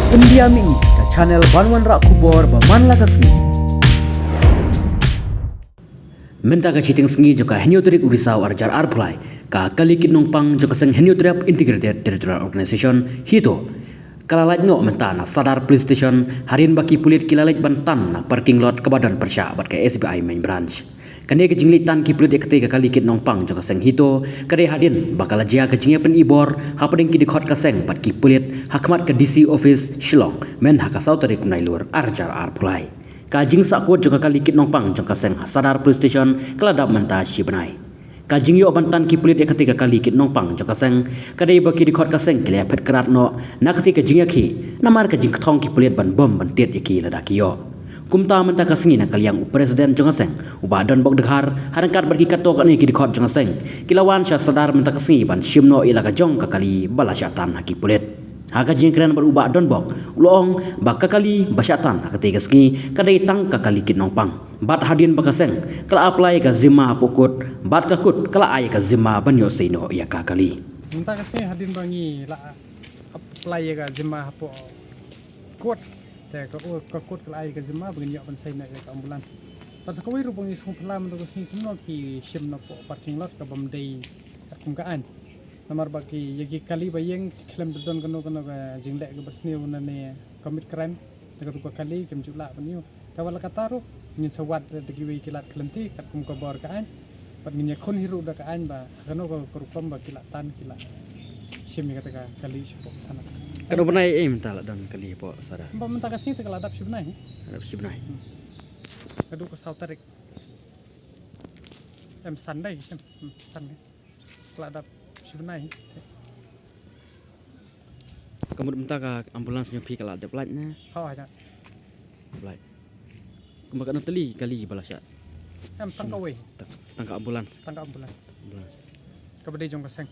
Pendiami ke channel Banwan Rak Kubor Baman Lagasmi. Menta ka chiting sengi joka Heniotric Urisau Arjar Arplai ka kalikit nongpang joka seng Heniotriap Integrated Territorial Organization hito kalalait ngok menta na Sadar Police Station harin baki pulit kilalait bantan na parking lot ke Badan Persya bat ke SBI Main Branch. Kane ke jingli tan ki pulit ekte ka kalikit nongpang joka seng hito kade hadin bakal jia ke jingya pen ibor hapadeng ki dikhot ka seng bat ki pulit hakmat ke DC Office Shillong men hakasau tarik nailur Arjar Arplai. Kajing sakut juga kalikit nongpang jangka seng Sadar Police Station keladap menta Shibanai. Kajing yo bantan ki pulit ketika kalikit nongpang jangka seng kadai baki dikhot ka seng kile pet kerat no na ketika jing yaki namar kajing ketong ki pulit ban bom ban tiet yaki ladaki yo. Kumta menta ka sengi na kaliang presiden jangka seng uba don bok dekhar harangkat berki katok ani ki dikhot jangka seng kilawan sya Sadar menta ka sengi ban shimno ila ka jong ka kali balasyatan haki pulit. Haka jing keren berubah don bok uloong bak kakali basyatan haka tiga ski kadai tang kakali kit nongpang bat hadin bakaseng kala apply ka zima pukut bat kakut kala ay ka zima banyo seino ya kakali minta kasi hadin bangi la apply ka zima po kut te ka kut kala ay ka zima bangi ban seino ya ka ambulan pas ko wiru bangi sung pelam to kasi semua ki shim na po parking lot ka bamdei kungkaan namar baki yagi kali bayeng klem bedon kano ka jinglek ke basni unane commit crime dekat tu kali kem jula paniu tawala kataro ngin sawat degi wi kilat klenti kat kum ka bor kaan pat ngin yakon hiru da kaan ba kano ka kurupam ba kilatan kila shimi kata ka kali sipo tanah kano benai minta dan kali po Sada ba minta kasih te kala dap sibnai hadap Shibanai kadu ka sautarik sandai sandai kala dap sebenarnya kamu minta ka ambulans nyopi kala ada plat na ada plat kumaka na tali kali balasya tangkawe tangka ambulans ambulans kabade jong kaseng